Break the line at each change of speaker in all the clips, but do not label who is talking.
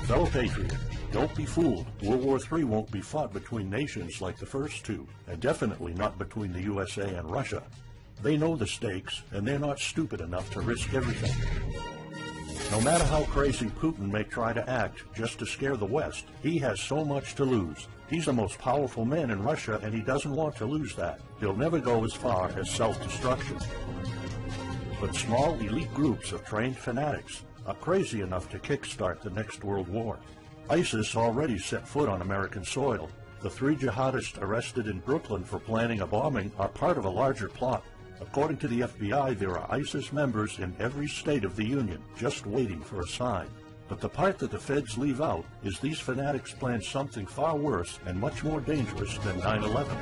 Fellow patriot, don't be fooled. World War III won't be fought between nations like the first two, and definitely not between the USA and Russia. They know the stakes, and they're not stupid enough to risk everything. No matter how crazy Putin may try to act just to scare the West, he has so much to lose. He's the most powerful man in Russia, and he doesn't want to lose that. He'll never go as far as self-destruction. But small elite groups of trained fanatics are crazy enough to kickstart the next world war. ISIS already set foot on American soil. The 3 jihadists arrested in Brooklyn for planning a bombing are part of a larger plot. According to the FBI, there are ISIS members in every state of the Union, just waiting for a sign. But the part that the feds leave out is these fanatics plan something far worse and much more dangerous than 9/11.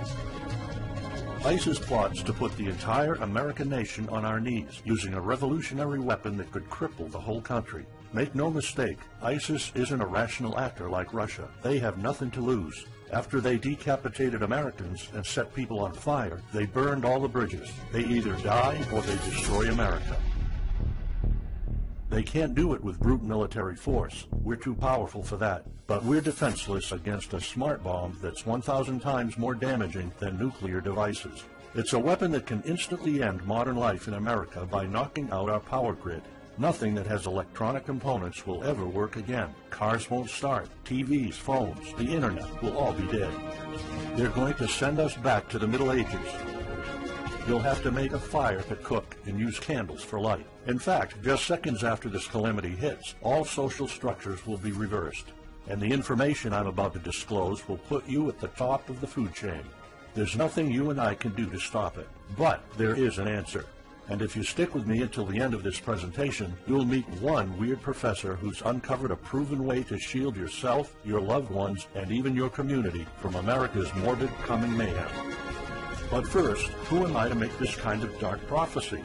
ISIS plots to put the entire American nation on our knees, using a revolutionary weapon that could cripple the whole country. Make no mistake, ISIS isn't a rational actor like Russia. They have nothing to lose. After they decapitated Americans and set people on fire, they burned all the bridges. They either die or they destroy America. They can't do it with brute military force. We're too powerful for that. But we're defenseless against a smart bomb that's 1,000 times more damaging than nuclear devices. It's a weapon that can instantly end modern life in America by knocking out our power grid. Nothing that has electronic components will ever work again. Cars won't start. TVs, phones, the internet will all be dead. They're going to send us back to the Middle Ages. You'll have to make a fire to cook and use candles for light. In fact, just seconds after this calamity hits, all social structures will be reversed. And the information I'm about to disclose will put you at the top of the food chain. There's nothing you and I can do to stop it. But there is an answer. And if you stick with me until the end of this presentation, you'll meet one weird professor who's uncovered a proven way to shield yourself, your loved ones, and even your community from America's morbid coming mayhem. But first, who am I to make this kind of dark prophecy?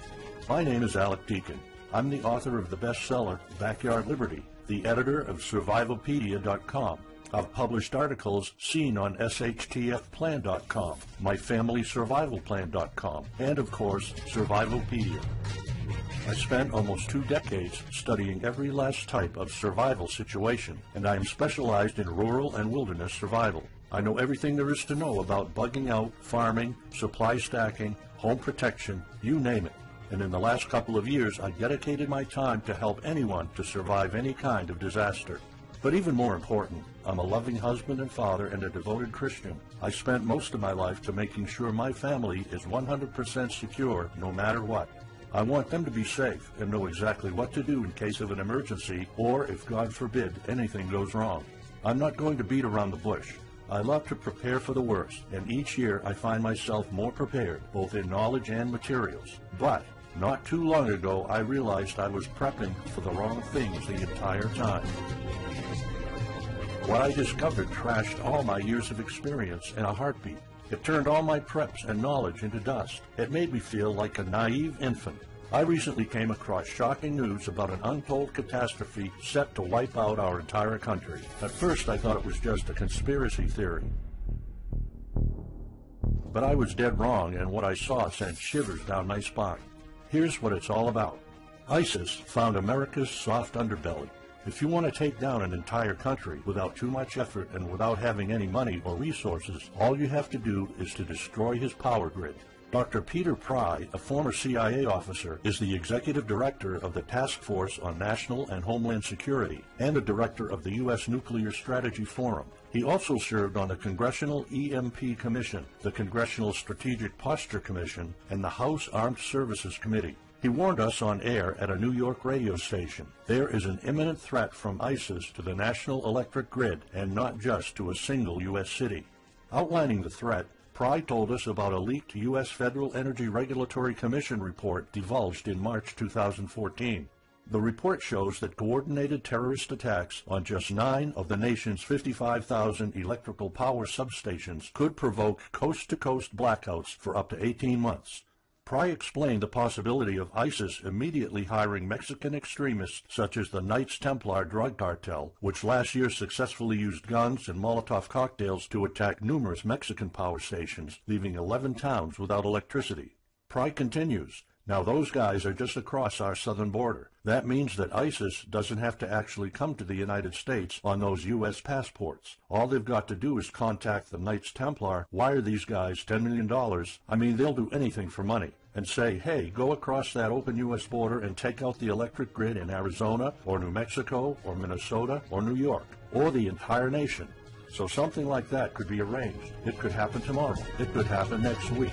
My name is Alec Deacon. I'm the author of the bestseller, Backyard Liberty, the editor of Survivalopedia.com. I've published articles seen on SHTFplan.com, MyFamilySurvivalPlan.com, and of course, Survivalopedia. I spent almost 2 decades studying every last type of survival situation, and I am specialized in rural and wilderness survival. I know everything there is to know about bugging out, farming, supply stacking, home protection, you name it. And in the last couple of years, I dedicated my time to help anyone to survive any kind of disaster. But even more important, I'm a loving husband and father and a devoted Christian. I spent most of my life to making sure my family is 100% secure no matter what. I want them to be safe and know exactly what to do in case of an emergency or, if God forbid, anything goes wrong. I'm not going to beat around the bush. I love to prepare for the worst, and each year I find myself more prepared, both in knowledge and materials. But not too long ago, I realized I was prepping for the wrong things the entire time. What I discovered trashed all my years of experience in a heartbeat. It turned all my preps and knowledge into dust. It made me feel like a naive infant. I recently came across shocking news about an untold catastrophe set to wipe out our entire country. At first, I thought it was just a conspiracy theory. But I was dead wrong, and what I saw sent shivers down my spine. Here's what it's all about. ISIS found America's soft underbelly. If you want to take down an entire country without too much effort and without having any money or resources, all you have to do is to destroy his power grid. Dr. Peter Pry, a former CIA officer, is the executive director of the Task Force on National and Homeland Security and the director of the U.S. Nuclear Strategy Forum. He also served on the Congressional EMP Commission, the Congressional Strategic Posture Commission, and the House Armed Services Committee. He warned us on air at a New York radio station. There is an imminent threat from ISIS to the national electric grid, and not just to a single U.S. city. Outlining the threat, Pry told us about a leaked U.S. Federal Energy Regulatory Commission report divulged in March 2014. The report shows that coordinated terrorist attacks on just 9 of the nation's 55,000 electrical power substations could provoke coast-to-coast blackouts for up to 18 months. Pry explained the possibility of ISIS immediately hiring Mexican extremists such as the Knights Templar drug cartel, which last year successfully used guns and Molotov cocktails to attack numerous Mexican power stations, leaving 11 towns without electricity. Pry continues, Now those guys are just across our southern border. That means that ISIS doesn't have to actually come to the United States on those U.S. passports. All they've got to do is contact the Knights Templar, wire these guys $10 million, I mean they'll do anything for money, and say, hey, go across that open U.S. border and take out the electric grid in Arizona or New Mexico or Minnesota or New York or the entire nation. So something like that could be arranged. It could happen tomorrow. It could happen next week.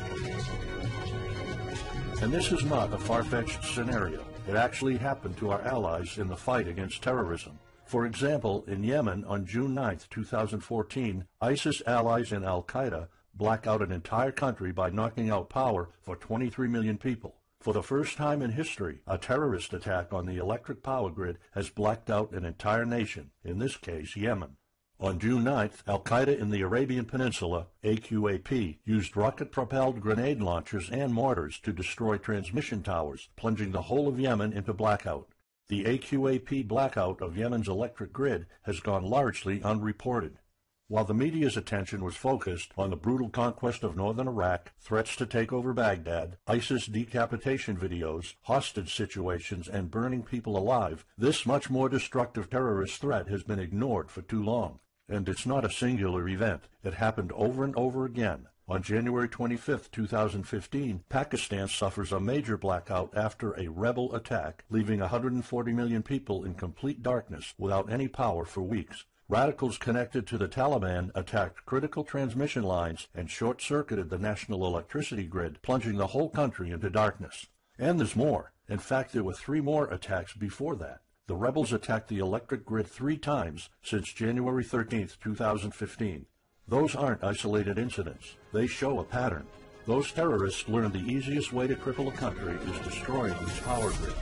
And this is not a far-fetched scenario. It actually happened to our allies in the fight against terrorism. For example, in Yemen on June 9, 2014, ISIS allies in al-Qaeda black out an entire country by knocking out power for 23 million people. For the first time in history, a terrorist attack on the electric power grid has blacked out an entire nation, in this case Yemen. On June 9th, al-Qaeda in the Arabian Peninsula, AQAP, used rocket-propelled grenade launchers and mortars to destroy transmission towers, plunging the whole of Yemen into blackout. The AQAP blackout of Yemen's electric grid has gone largely unreported. While the media's attention was focused on the brutal conquest of northern Iraq, threats to take over Baghdad, ISIS decapitation videos, hostage situations, and burning people alive, this much more destructive terrorist threat has been ignored for too long. And it's not a singular event. It happened over and over again. On January 25, 2015, Pakistan suffers a major blackout after a rebel attack, leaving 140 million people in complete darkness without any power for weeks. Radicals connected to the Taliban attacked critical transmission lines and short-circuited the national electricity grid, plunging the whole country into darkness. And there's more. In fact, there were 3 more attacks before that. The rebels attacked the electric grid 3 times since January 13, 2015. Those aren't isolated incidents. They show a pattern. Those terrorists learned the easiest way to cripple a country is destroying its power grid.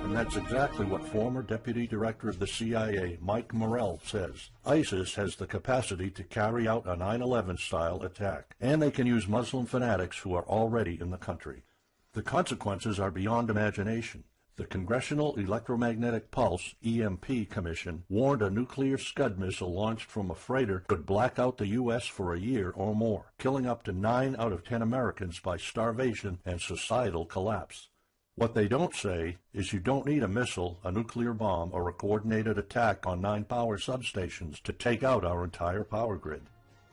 And that's exactly what former Deputy Director of the CIA, Mike Morrell, says. ISIS has the capacity to carry out a 9/11-style attack, and they can use Muslim fanatics who are already in the country. The consequences are beyond imagination. The Congressional Electromagnetic Pulse, EMP, Commission warned a nuclear Scud missile launched from a freighter could black out the U.S. for a year or more, killing up to 9 out of 10 Americans by starvation and societal collapse. What they don't say is you don't need a missile, a nuclear bomb, or a coordinated attack on 9 power substations to take out our entire power grid.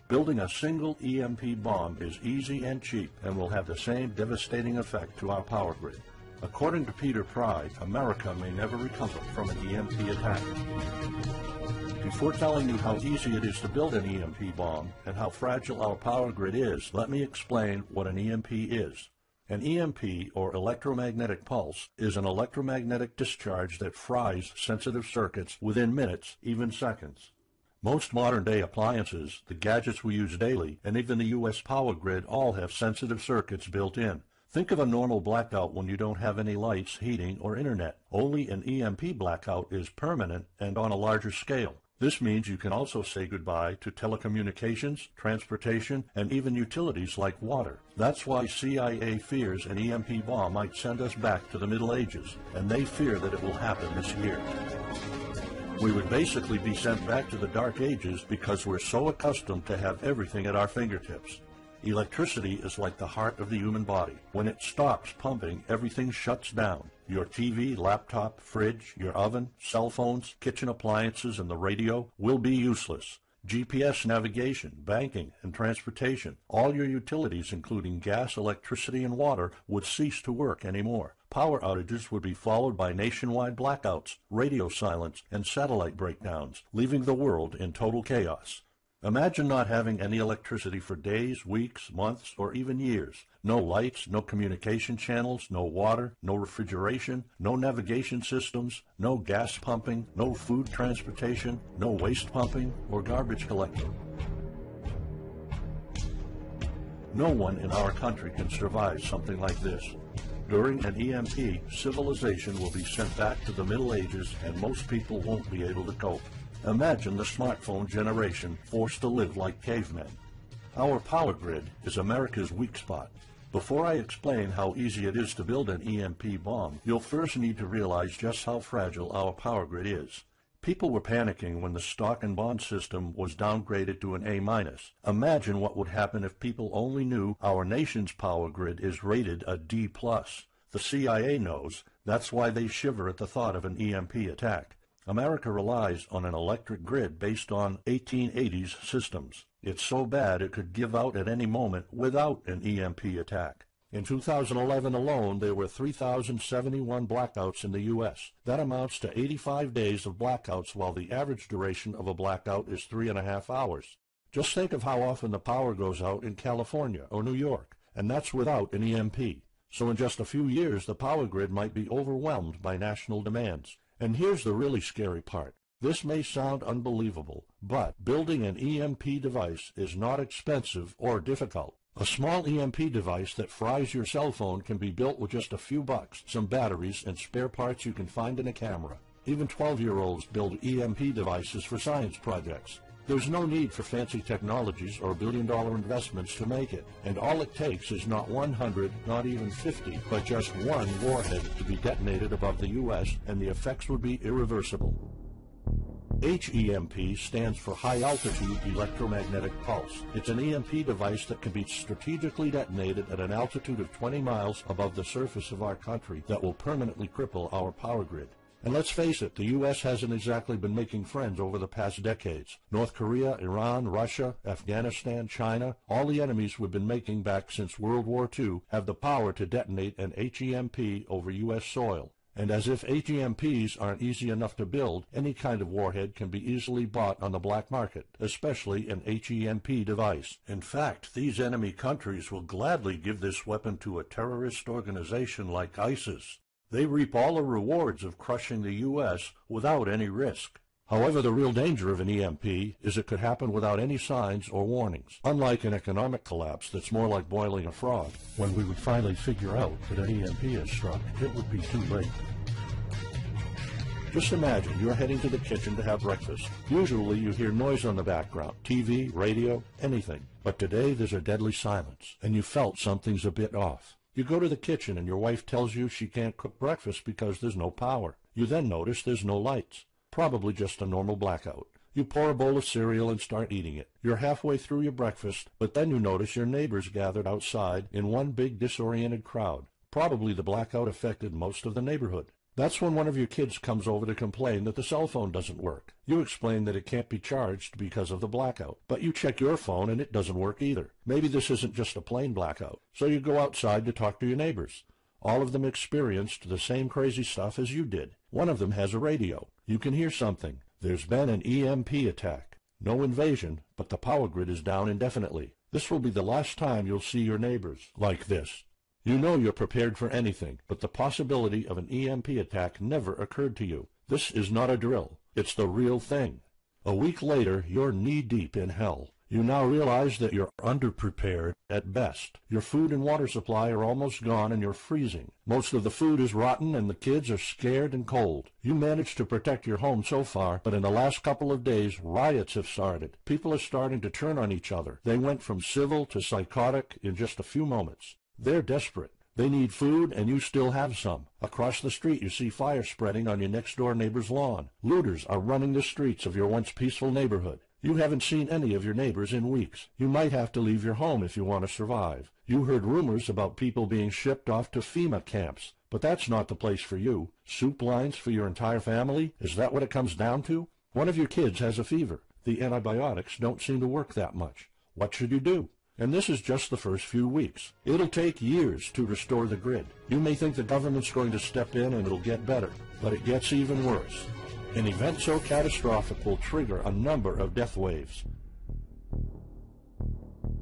Building a single EMP bomb is easy and cheap and will have the same devastating effect to our power grid. According to Peter Pry, America may never recover from an EMP attack. Before telling you how easy it is to build an EMP bomb and how fragile our power grid is, let me explain what an EMP is. An EMP, or electromagnetic pulse, is an electromagnetic discharge that fries sensitive circuits within minutes, even seconds. Most modern-day appliances, the gadgets we use daily, and even the U.S. power grid all have sensitive circuits built in. Think of a normal blackout when you don't have any lights, heating, or internet. Only an EMP blackout is permanent and on a larger scale. This means you can also say goodbye to telecommunications, transportation, and even utilities like water. That's why CIA fears an EMP bomb might send us back to the Middle Ages, and they fear that it will happen this year. We would basically be sent back to the Dark Ages because we're so accustomed to have everything at our fingertips. Electricity is like the heart of the human body. When it stops pumping, everything shuts down. Your TV, laptop, fridge, your oven, cell phones, kitchen appliances, and the radio will be useless. GPS navigation, banking, and transportation, all your utilities, including gas, electricity, and water, would cease to work anymore. Power outages would be followed by nationwide blackouts, radio silence, and satellite breakdowns, leaving the world in total chaos. Imagine not having any electricity for days, weeks, months, or even years. No lights, no communication channels, no water, no refrigeration, no navigation systems, no gas pumping, no food transportation, no waste pumping, or garbage collecting. No one in our country can survive something like this. During an EMP, civilization will be sent back to the Middle Ages and most people won't be able to cope. Imagine the smartphone generation forced to live like cavemen. Our power grid is America's weak spot. Before I explain how easy it is to build an EMP bomb, you'll first need to realize just how fragile our power grid is. People were panicking when the stock and bond system was downgraded to an A-. Imagine what would happen if people only knew our nation's power grid is rated a D+. The CIA knows. That's why they shiver at the thought of an EMP attack. America relies on an electric grid based on 1880s systems. It's so bad it could give out at any moment without an EMP attack. In 2011 alone, there were 3,071 blackouts in the U.S. That amounts to 85 days of blackouts, while the average duration of a blackout is 3.5 hours. Just think of how often the power goes out in California or New York, and that's without an EMP. So in just a few years, the power grid might be overwhelmed by national demands. And here's the really scary part. This may sound unbelievable, but building an EMP device is not expensive or difficult. A small EMP device that fries your cell phone can be built with just a few bucks, some batteries, and spare parts you can find in a camera. Even 12-year-olds build EMP devices for science projects. There's no need for fancy technologies or billion-dollar investments to make it, and all it takes is not 100, not even 50, but just one warhead to be detonated above the U.S., and the effects would be irreversible. HEMP stands for High Altitude Electromagnetic Pulse. It's an EMP device that can be strategically detonated at an altitude of 20 miles above the surface of our country that will permanently cripple our power grid. And let's face it, the U.S. hasn't exactly been making friends over the past decades. North Korea, Iran, Russia, Afghanistan, China, all the enemies we've been making back since World War II have the power to detonate an HEMP over U.S. soil. And as if HEMPs aren't easy enough to build, any kind of warhead can be easily bought on the black market, especially an HEMP device. In fact, these enemy countries will gladly give this weapon to a terrorist organization like ISIS. They reap all the rewards of crushing the U.S. without any risk. However, the real danger of an EMP is it could happen without any signs or warnings. Unlike an economic collapse that's more like boiling a frog, when we would finally figure out that an EMP has struck, it would be too late. Just imagine you're heading to the kitchen to have breakfast. Usually you hear noise on the background, TV, radio, anything. But today there's a deadly silence, and you felt something's a bit off. You go to the kitchen and your wife tells you she can't cook breakfast because there's no power. You then notice there's no lights. Probably just a normal blackout. You pour a bowl of cereal and start eating it. You're halfway through your breakfast, but then you notice your neighbors gathered outside in one big disoriented crowd. Probably the blackout affected most of the neighborhood. That's when one of your kids comes over to complain that the cell phone doesn't work. You explain that it can't be charged because of the blackout, but you check your phone and it doesn't work either. Maybe this isn't just a plain blackout, so you go outside to talk to your neighbors. All of them experienced the same crazy stuff as you did. One of them has a radio. You can hear something. There's been an EMP attack. No invasion, but the power grid is down indefinitely. This will be the last time you'll see your neighbors like this. You know you're prepared for anything, but the possibility of an EMP attack never occurred to you. This is not a drill. It's the real thing. A week later, you're knee-deep in hell. You now realize that you're underprepared at best. Your food and water supply are almost gone and you're freezing. Most of the food is rotten and the kids are scared and cold. You managed to protect your home so far, but in the last couple of days, riots have started. People are starting to turn on each other. They went from civil to psychotic in just a few moments. They're desperate. They need food, and you still have some. Across the street, you see fire spreading on your next-door neighbor's lawn. Looters are running the streets of your once peaceful neighborhood. You haven't seen any of your neighbors in weeks. You might have to leave your home if you want to survive. You heard rumors about people being shipped off to FEMA camps, but that's not the place for you. Soup lines for your entire family? Is that what it comes down to? One of your kids has a fever. The antibiotics don't seem to work that much. What should you do? And this is just the first few weeks. It'll take years to restore the grid. You may think the government's going to step in and it'll get better, but it gets even worse. An event so catastrophic will trigger a number of death waves.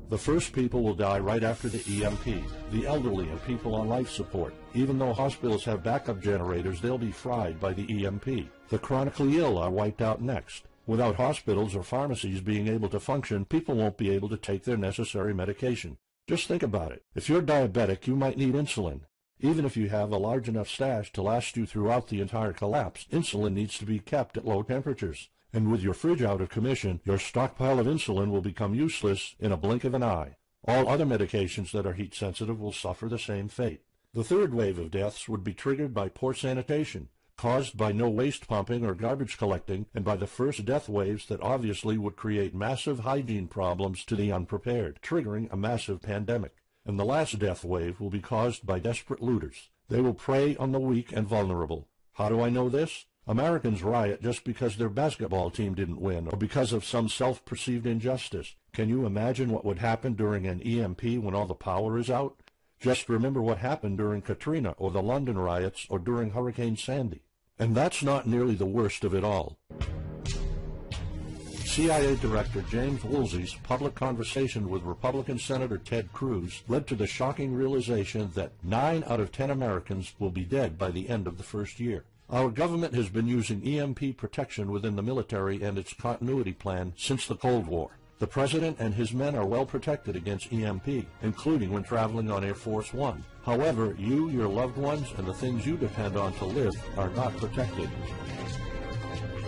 The first people will die right after the EMP, the elderly and people on life support. Even though hospitals have backup generators, they'll be fried by the EMP. The chronically ill are wiped out next. Without hospitals or pharmacies being able to function, people won't be able to take their necessary medication. Just think about it. If you're diabetic, you might need insulin. Even if you have a large enough stash to last you throughout the entire collapse, insulin needs to be kept at low temperatures. And with your fridge out of commission, your stockpile of insulin will become useless in a blink of an eye. All other medications that are heat sensitive will suffer the same fate. The third wave of deaths would be triggered by poor sanitation. caused by no waste pumping or garbage collecting, and by the first death waves that obviously would create massive hygiene problems to the unprepared, triggering a massive pandemic. And the last death wave will be caused by desperate looters. They will prey on the weak and vulnerable. How do I know this? Americans riot just because their basketball team didn't win, or because of some self-perceived injustice. Can you imagine what would happen during an EMP when all the power is out? Just remember what happened during Katrina, or the London riots, or during Hurricane Sandy. And that's not nearly the worst of it all. CIA Director James Woolsey's public conversation with Republican Senator Ted Cruz led to the shocking realization that 9 out of 10 Americans will be dead by the end of the first year. Our government has been using EMP protection within the military and its continuity plan since the Cold War. The President and his men are well protected against EMP, including when traveling on Air Force One. However, you, your loved ones, and the things you depend on to live are not protected.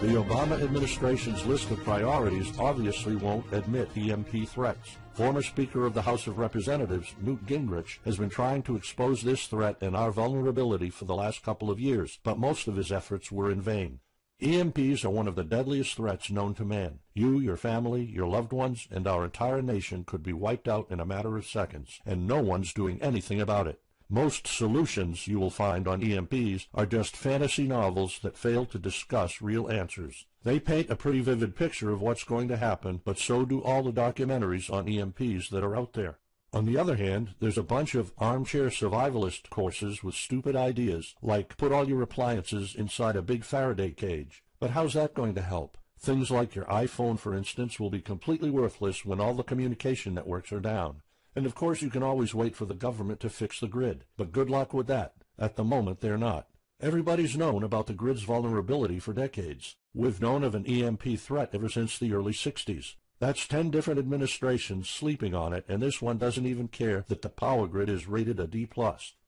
The Obama administration's list of priorities obviously won't admit EMP threats. Former Speaker of the House of Representatives, Newt Gingrich, has been trying to expose this threat and our vulnerability for the last couple of years, but most of his efforts were in vain. EMPs are one of the deadliest threats known to man. You, your family, your loved ones, and our entire nation could be wiped out in a matter of seconds, and no one's doing anything about it. Most solutions you will find on EMPs are just fantasy novels that fail to discuss real answers. They paint a pretty vivid picture of what's going to happen, but so do all the documentaries on EMPs that are out there. On the other hand, there's a bunch of armchair survivalist courses with stupid ideas, like put all your appliances inside a big Faraday cage. But how's that going to help? Things like your iPhone, for instance, will be completely worthless when all the communication networks are down. And of course you can always wait for the government to fix the grid, but good luck with that. At the moment they're not. Everybody's known about the grid's vulnerability for decades. We've known of an EMP threat ever since the early 60s. That's 10 different administrations sleeping on it, and this one doesn't even care that the power grid is rated a D+.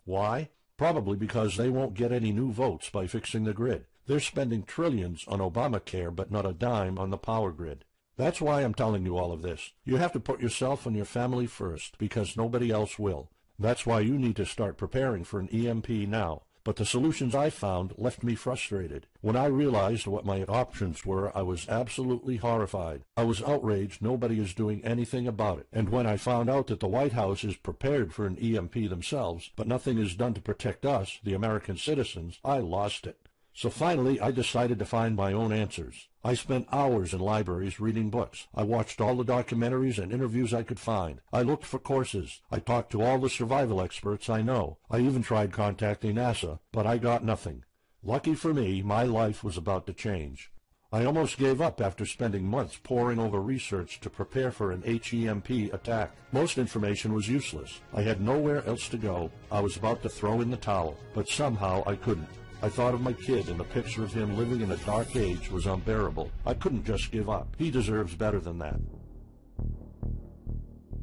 Why? Probably because they won't get any new votes by fixing the grid. They're spending trillions on Obamacare, but not a dime on the power grid. That's why I'm telling you all of this. You have to put yourself and your family first, because nobody else will. That's why you need to start preparing for an EMP now. But the solutions I found left me frustrated. When I realized what my options were, I was absolutely horrified. I was outraged nobody is doing anything about it. And when I found out that the White House is prepared for an EMP themselves, but nothing is done to protect us, the American citizens, I lost it. So finally, I decided to find my own answers. I spent hours in libraries reading books. I watched all the documentaries and interviews I could find. I looked for courses. I talked to all the survival experts I know. I even tried contacting NASA, but I got nothing. Lucky for me, my life was about to change. I almost gave up after spending months poring over research to prepare for an HEMP attack. Most information was useless. I had nowhere else to go. I was about to throw in the towel, but somehow I couldn't. I thought of my kid, and the picture of him living in a dark age was unbearable. I couldn't just give up. He deserves better than that.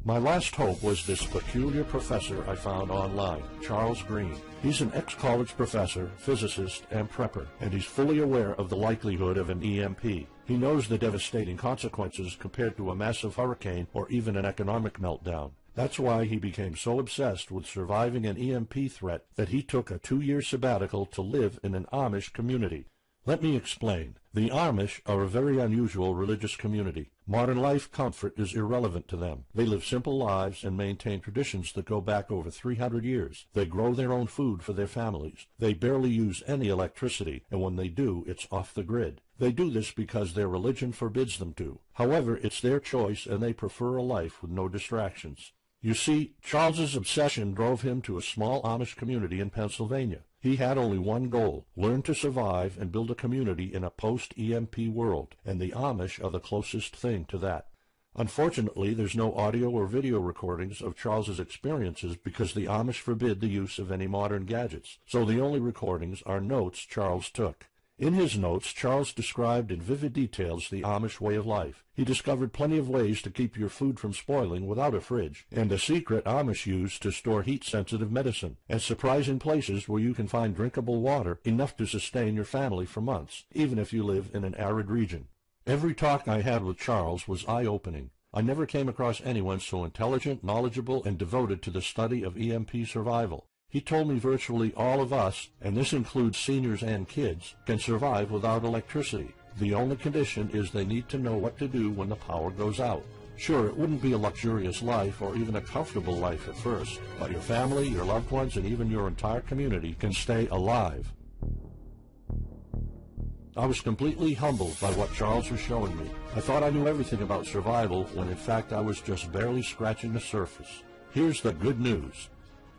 My last hope was this peculiar professor I found online, Charles Green. He's an ex-college professor, physicist, and prepper, and he's fully aware of the likelihood of an EMP. He knows the devastating consequences compared to a massive hurricane or even an economic meltdown. That's why he became so obsessed with surviving an EMP threat that he took a 2-year sabbatical to live in an Amish community. Let me explain. The Amish are a very unusual religious community. Modern life comfort is irrelevant to them. They live simple lives and maintain traditions that go back over 300 years. They grow their own food for their families. They barely use any electricity, and when they do, it's off the grid. They do this because their religion forbids them to. However, it's their choice, and they prefer a life with no distractions. You see, Charles's obsession drove him to a small Amish community in Pennsylvania. He had only one goal: learn to survive and build a community in a post-EMP world, and the Amish are the closest thing to that. Unfortunately, there's no audio or video recordings of Charles's experiences because the Amish forbid the use of any modern gadgets, so the only recordings are notes Charles took. In his notes, Charles described in vivid details the Amish way of life. He discovered plenty of ways to keep your food from spoiling without a fridge, and a secret Amish use to store heat-sensitive medicine, and surprising places where you can find drinkable water enough to sustain your family for months, even if you live in an arid region. Every talk I had with Charles was eye-opening. I never came across anyone so intelligent, knowledgeable, and devoted to the study of EMP survival. He told me virtually all of us, and this includes seniors and kids, can survive without electricity. The only condition is they need to know what to do when the power goes out. Sure, it wouldn't be a luxurious life or even a comfortable life at first, but your family, your loved ones, and even your entire community can stay alive. I was completely humbled by what Charles was showing me. I thought I knew everything about survival when in fact I was just barely scratching the surface. Here's the good news.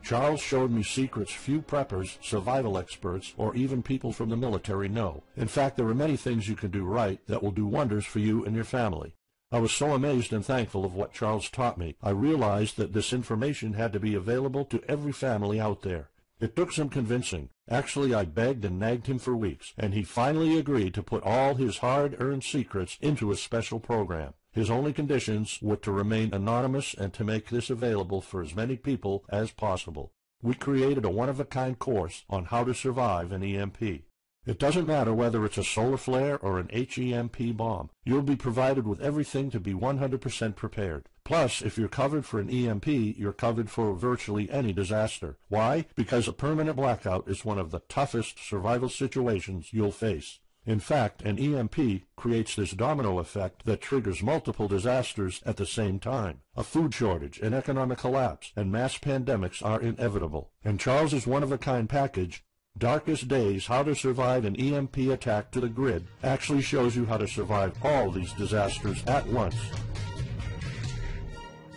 Charles showed me secrets few preppers, survival experts, or even people from the military know. In fact, there are many things you can do right that will do wonders for you and your family. I was so amazed and thankful of what Charles taught me. I realized that this information had to be available to every family out there. It took some convincing. Actually, I begged and nagged him for weeks, and he finally agreed to put all his hard-earned secrets into a special program. His only conditions were to remain anonymous and to make this available for as many people as possible. We created a one-of-a-kind course on how to survive an EMP. It doesn't matter whether it's a solar flare or an HEMP bomb. You'll be provided with everything to be 100% prepared. Plus, if you're covered for an EMP, you're covered for virtually any disaster. Why? Because a permanent blackout is one of the toughest survival situations you'll face. In fact, an EMP creates this domino effect that triggers multiple disasters at the same time. A food shortage, an economic collapse, and mass pandemics are inevitable. And Charles's one-of-a-kind package, Darkest Days, How to Survive an EMP Attack to the Grid, actually shows you how to survive all these disasters at once.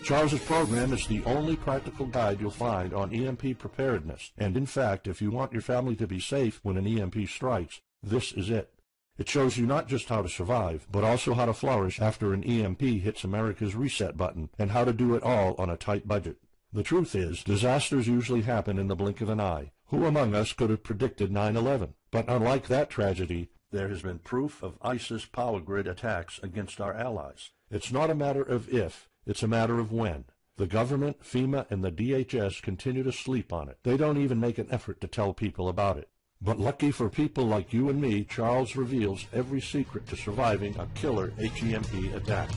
Charles's program is the only practical guide you'll find on EMP preparedness, and in fact, if you want your family to be safe when an EMP strikes, this is it. It shows you not just how to survive, but also how to flourish after an EMP hits America's reset button, and how to do it all on a tight budget. The truth is, disasters usually happen in the blink of an eye. Who among us could have predicted 9/11? But unlike that tragedy, there has been proof of ISIS power grid attacks against our allies. It's not a matter of if, it's a matter of when. The government, FEMA, and the DHS continue to sleep on it. They don't even make an effort to tell people about it. But lucky for people like you and me, Charles reveals every secret to surviving a killer HEMP attack.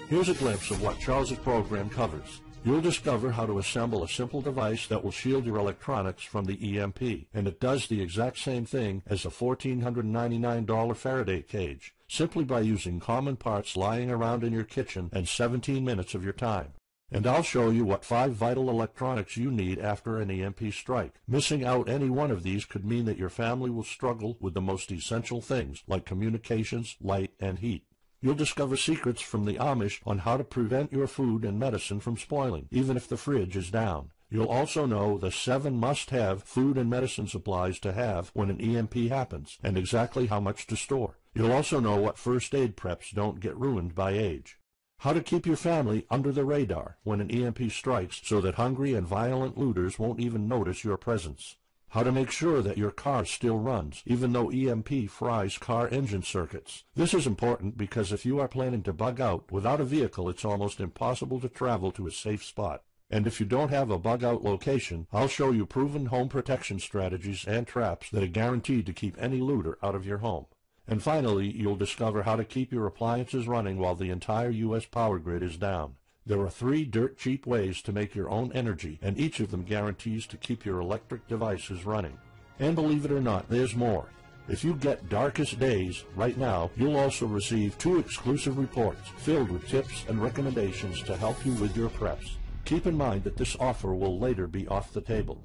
Here's a glimpse of what Charles's program covers. You'll discover how to assemble a simple device that will shield your electronics from the EMP, and it does the exact same thing as a $1,499 Faraday cage, simply by using common parts lying around in your kitchen and 17 minutes of your time. And I'll show you what 5 vital electronics you need after an EMP strike. Missing out any one of these could mean that your family will struggle with the most essential things like communications, light, and heat. You'll discover secrets from the Amish on how to prevent your food and medicine from spoiling, even if the fridge is down. You'll also know the 7 must-have food and medicine supplies to have when an EMP happens, and exactly how much to store. You'll also know what first aid preps don't get ruined by age. How to keep your family under the radar when an EMP strikes so that hungry and violent looters won't even notice your presence. How to make sure that your car still runs, even though EMP fries car engine circuits. This is important because if you are planning to bug out, without a vehicle it's almost impossible to travel to a safe spot. And if you don't have a bug-out location, I'll show you proven home protection strategies and traps that are guaranteed to keep any looter out of your home. And finally, you'll discover how to keep your appliances running while the entire U.S. power grid is down. There are 3 dirt-cheap ways to make your own energy, and each of them guarantees to keep your electric devices running. And believe it or not, there's more. If you get Darkest Days right now, you'll also receive 2 exclusive reports filled with tips and recommendations to help you with your preps. Keep in mind that this offer will later be off the table.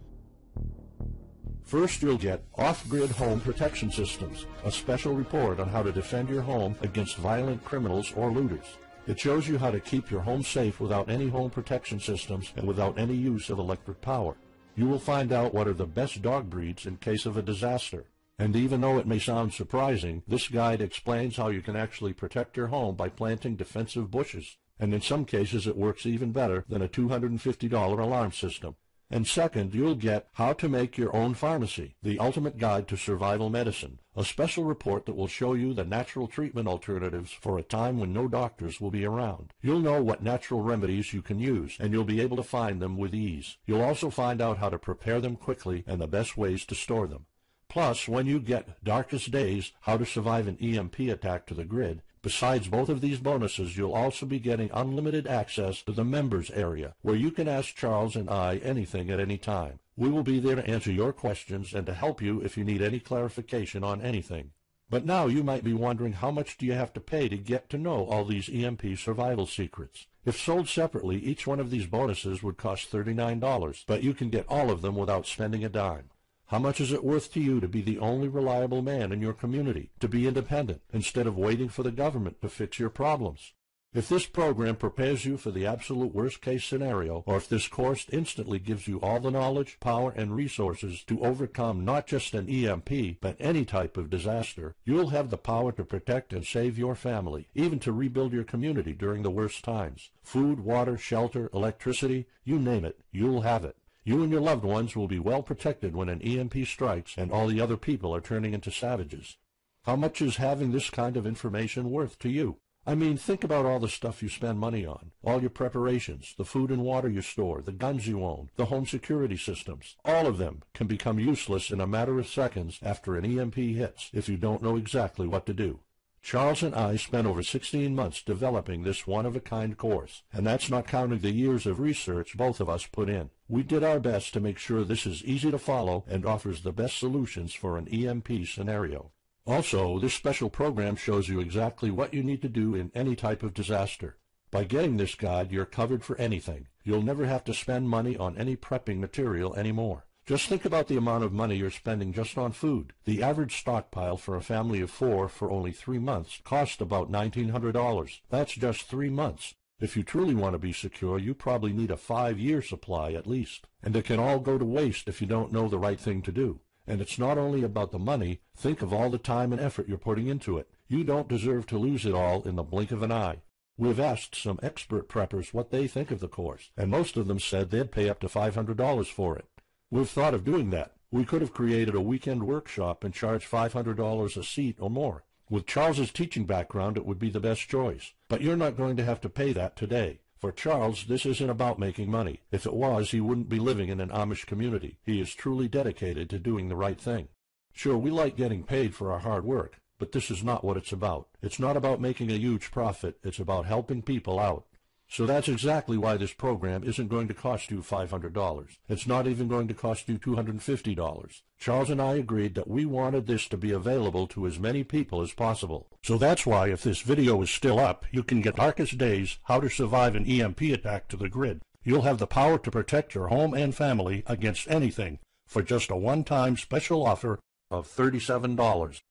First, you'll get Off-Grid Home Protection Systems, a special report on how to defend your home against violent criminals or looters. It shows you how to keep your home safe without any home protection systems and without any use of electric power. You will find out what are the best dog breeds in case of a disaster. And even though it may sound surprising, this guide explains how you can actually protect your home by planting defensive bushes. And in some cases it works even better than a $250 alarm system. And second, you'll get How to Make Your Own Pharmacy, the ultimate guide to survival medicine, a special report that will show you the natural treatment alternatives for a time when no doctors will be around. You'll know what natural remedies you can use, and you'll be able to find them with ease. You'll also find out how to prepare them quickly and the best ways to store them. Plus, when you get Darkest Days, How to Survive an EMP Attack to the Grid, Besides both of these bonuses, you'll also be getting unlimited access to the members area, where you can ask Charles and I anything at any time. We will be there to answer your questions and to help you if you need any clarification on anything. But now you might be wondering, how much do you have to pay to get to know all these EMP survival secrets? If sold separately, each one of these bonuses would cost $39, but you can get all of them without spending a dime. How much is it worth to you to be the only reliable man in your community, to be independent, instead of waiting for the government to fix your problems? If this program prepares you for the absolute worst-case scenario, or if this course instantly gives you all the knowledge, power, and resources to overcome not just an EMP, but any type of disaster, you'll have the power to protect and save your family, even to rebuild your community during the worst times. Food, water, shelter, electricity, you name it, you'll have it. You and your loved ones will be well protected when an EMP strikes and all the other people are turning into savages. How much is having this kind of information worth to you? I mean, think about all the stuff you spend money on, all your preparations, the food and water you store, the guns you own, the home security systems. All of them can become useless in a matter of seconds after an EMP hits if you don't know exactly what to do. Charles and I spent over 16 months developing this one-of-a-kind course, and that's not counting the years of research both of us put in. We did our best to make sure this is easy to follow and offers the best solutions for an EMP scenario. Also, this special program shows you exactly what you need to do in any type of disaster. By getting this guide, you're covered for anything. You'll never have to spend money on any prepping material anymore. Just think about the amount of money you're spending just on food. The average stockpile for a family of 4 for only 3 months costs about $1,900. That's just 3 months. If you truly want to be secure, you probably need a 5-year supply at least. And it can all go to waste if you don't know the right thing to do. And it's not only about the money. Think of all the time and effort you're putting into it. You don't deserve to lose it all in the blink of an eye. We've asked some expert preppers what they think of the course, and most of them said they'd pay up to $500 for it. We've thought of doing that. We could have created a weekend workshop and charged $500 a seat or more. With Charles's teaching background, it would be the best choice. But you're not going to have to pay that today. For Charles, this isn't about making money. If it was, he wouldn't be living in an Amish community. He is truly dedicated to doing the right thing. Sure, we like getting paid for our hard work, but this is not what it's about. It's not about making a huge profit. It's about helping people out. So that's exactly why this program isn't going to cost you $500. It's not even going to cost you $250. Charles and I agreed that we wanted this to be available to as many people as possible. So that's why, if this video is still up, you can get Darkest Days, How to Survive an EMP Attack to the grid. You'll have the power to protect your home and family against anything for just a one-time special offer of $37.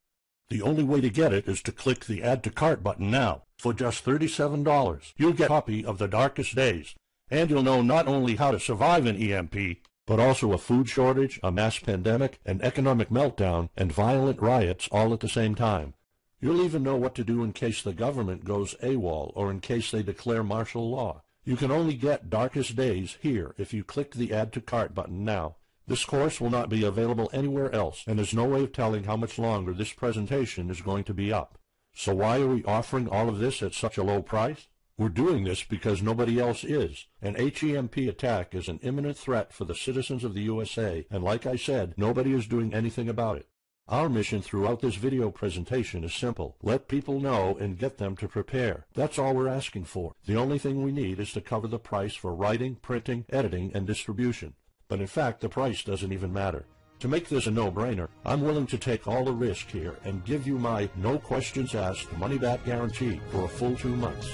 The only way to get it is to click the Add to Cart button now. For just $37, you'll get a copy of The Darkest Days, and you'll know not only how to survive an EMP, but also a food shortage, a mass pandemic, an economic meltdown, and violent riots all at the same time. You'll even know what to do in case the government goes AWOL or in case they declare martial law. You can only get Darkest Days here if you click the Add to Cart button now. This course will not be available anywhere else, and there's no way of telling how much longer this presentation is going to be up. So why are we offering all of this at such a low price? We're doing this because nobody else is. An HEMP attack is an imminent threat for the citizens of the USA, and like I said, nobody is doing anything about it. Our mission throughout this video presentation is simple. Let people know and get them to prepare. That's all we're asking for. The only thing we need is to cover the price for writing, printing, editing, and distribution. But in fact, the price doesn't even matter. To make this a no-brainer, I'm willing to take all the risk here and give you my no questions asked money-back guarantee for a full 2 months.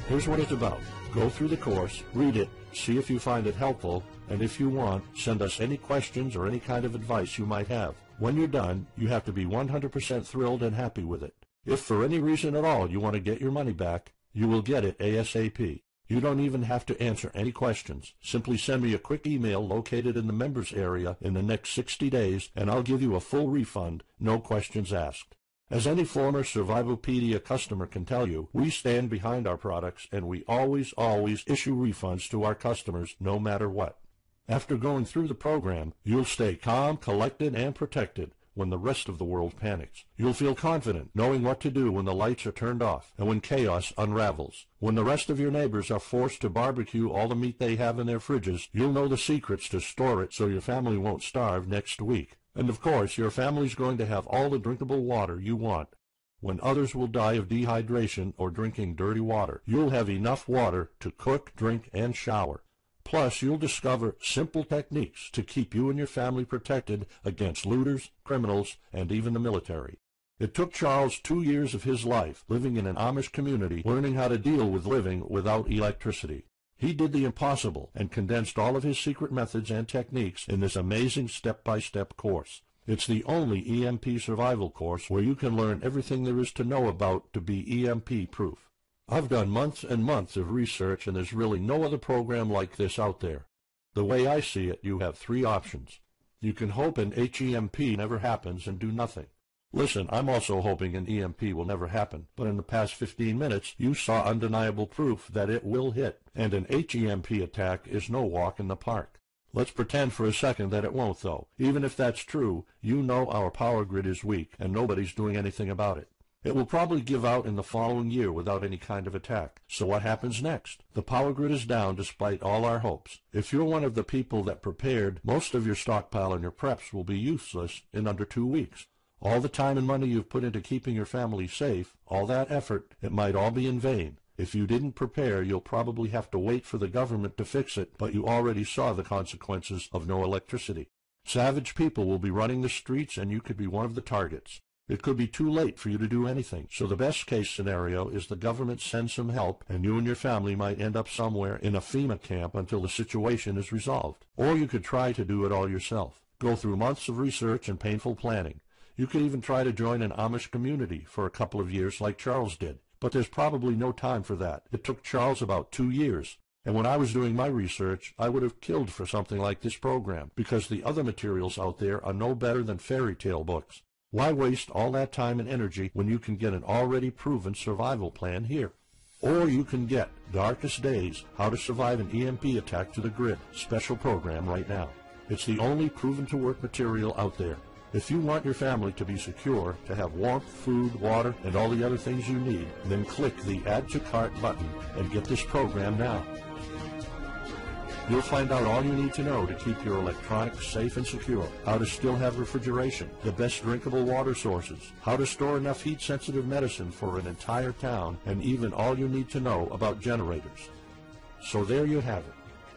Here's what it's about. Go through the course, read it, see if you find it helpful, and if you want, send us any questions or any kind of advice you might have. When you're done, you have to be 100% thrilled and happy with it. If for any reason at all you want to get your money back, you will get it ASAP. You don't even have to answer any questions. Simply send me a quick email located in the members area in the next 60 days, and I'll give you a full refund, no questions asked. As any former Survivalpedia customer can tell you, we stand behind our products, and we always issue refunds to our customers no matter what. After going through the program, you'll stay calm, collected, and protected when the rest of the world panics. You'll feel confident knowing what to do when the lights are turned off and when chaos unravels. When the rest of your neighbors are forced to barbecue all the meat they have in their fridges, you'll know the secrets to store it so your family won't starve next week. And of course, your family's going to have all the drinkable water you want. When others will die of dehydration or drinking dirty water, you'll have enough water to cook, drink, and shower. Plus, you'll discover simple techniques to keep you and your family protected against looters, criminals, and even the military. It took Charles 2 years of his life living in an Amish community learning how to deal with living without electricity. He did the impossible and condensed all of his secret methods and techniques in this amazing step-by-step course. It's the only EMP survival course where you can learn everything there is to know about to be EMP-proof. I've done months and months of research, and there's really no other program like this out there. The way I see it, you have 3 options. You can hope an HEMP never happens and do nothing. Listen, I'm also hoping an EMP will never happen, but in the past 15 minutes, you saw undeniable proof that it will hit, and an HEMP attack is no walk in the park. Let's pretend for a second that it won't, though. Even if that's true, you know our power grid is weak, and nobody's doing anything about it. It will probably give out in the following year without any kind of attack. So what happens next? The power grid is down despite all our hopes. If you're one of the people that prepared, most of your stockpile and your preps will be useless in under 2 weeks. All the time and money you've put into keeping your family safe, all that effort, it might all be in vain. If you didn't prepare, you'll probably have to wait for the government to fix it, but you already saw the consequences of no electricity. Savage people will be running the streets, and you could be one of the targets. It could be too late for you to do anything, so the best case scenario is the government sends some help, and you and your family might end up somewhere in a FEMA camp until the situation is resolved. Or you could try to do it all yourself. Go through months of research and painful planning. You could even try to join an Amish community for a couple of years like Charles did. But there's probably no time for that. It took Charles about 2 years. And when I was doing my research, I would have killed for something like this program, because the other materials out there are no better than fairy tale books. Why waste all that time and energy when you can get an already proven survival plan here? Or you can get Darkest Days, How to Survive an EMP Attack to the Grid special program right now. It's the only proven-to-work material out there. If you want your family to be secure, to have warmth, food, water, and all the other things you need, then click the Add to Cart button and get this program now. You'll find out all you need to know to keep your electronics safe and secure, how to still have refrigeration, the best drinkable water sources, how to store enough heat-sensitive medicine for an entire town, and even all you need to know about generators. So there you have it.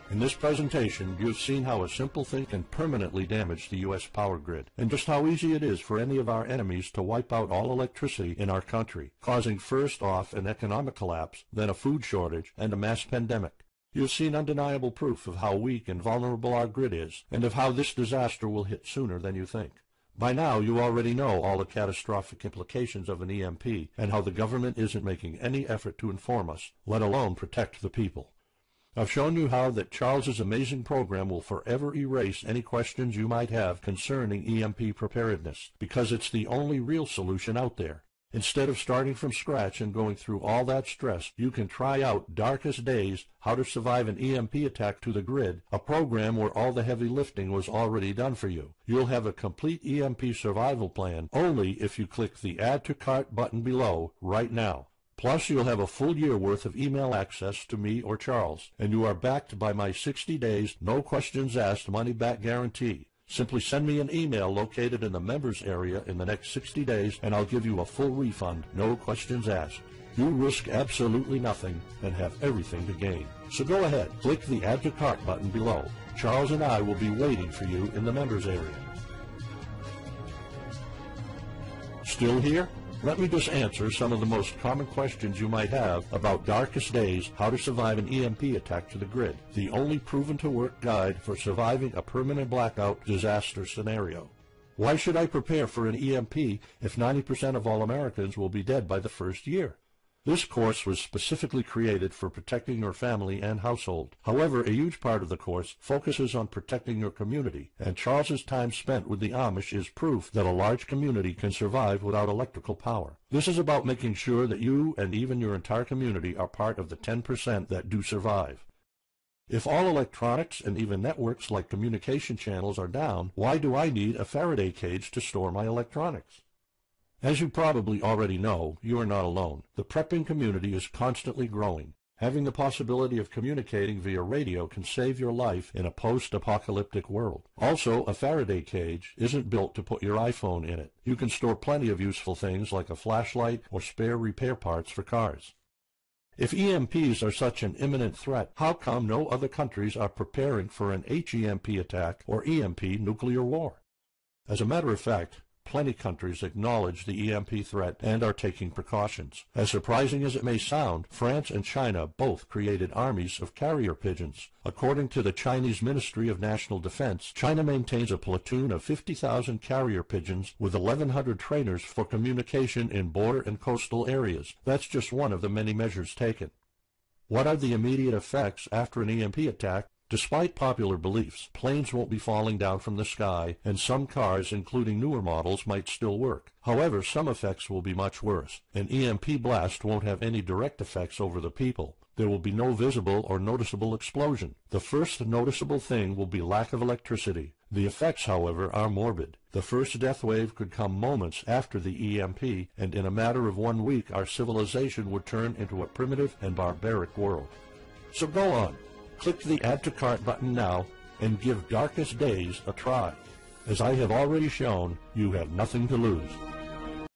In this presentation, you've seen how a simple thing can permanently damage the U.S. power grid, and just how easy it is for any of our enemies to wipe out all electricity in our country, causing first off an economic collapse, then a food shortage, and a mass pandemic. You've seen undeniable proof of how weak and vulnerable our grid is, and of how this disaster will hit sooner than you think. By now, you already know all the catastrophic implications of an EMP, and how the government isn't making any effort to inform us, let alone protect the people. I've shown you how that Charles's amazing program will forever erase any questions you might have concerning EMP preparedness, because it's the only real solution out there. Instead of starting from scratch and going through all that stress, you can try out Darkest Days, How to Survive an EMP Attack to the Grid, a program where all the heavy lifting was already done for you. You'll have a complete EMP survival plan only if you click the Add to Cart button below right now. Plus, you'll have a full year worth of email access to me or Charles, and you are backed by my 60 days, no questions asked money-back guarantee. Simply send me an email located in the members area in the next 60 days, and I'll give you a full refund, no questions asked. You risk absolutely nothing and have everything to gain. So go ahead, click the Add to Cart button below. Charles and I will be waiting for you in the members area. Still here? Let me just answer some of the most common questions you might have about Darkest Days, How to Survive an EMP Attack to the Grid, the only proven-to-work guide for surviving a permanent blackout disaster scenario. Why should I prepare for an EMP if 90% of all Americans will be dead by the first year? This course was specifically created for protecting your family and household. However, a huge part of the course focuses on protecting your community, and Charles's time spent with the Amish is proof that a large community can survive without electrical power. This is about making sure that you and even your entire community are part of the 10% that do survive. If all electronics and even networks like communication channels are down, why do I need a Faraday cage to store my electronics? As you probably already know, you are not alone. The prepping community is constantly growing. Having the possibility of communicating via radio can save your life in a post-apocalyptic world. Also, a Faraday cage isn't built to put your iPhone in it. You can store plenty of useful things like a flashlight or spare repair parts for cars. If EMPs are such an imminent threat, how come no other countries are preparing for an HEMP attack or EMP nuclear war? As a matter of fact, plenty countries acknowledge the EMP threat and are taking precautions. As surprising as it may sound, France and China both created armies of carrier pigeons. According to the Chinese Ministry of National Defense, China maintains a platoon of 50,000 carrier pigeons with 1,100 trainers for communication in border and coastal areas. That's just one of the many measures taken. What are the immediate effects after an EMP attack? Despite popular beliefs, planes won't be falling down from the sky, and some cars, including newer models, might still work. However, some effects will be much worse. An EMP blast won't have any direct effects over the people. There will be no visible or noticeable explosion. The first noticeable thing will be lack of electricity. The effects, however, are morbid. The first death wave could come moments after the EMP, and in a matter of 1 week, our civilization would turn into a primitive and barbaric world. So go on. Click the Add to Cart button now and give Darkest Days a try. As I have already shown, you have nothing to lose.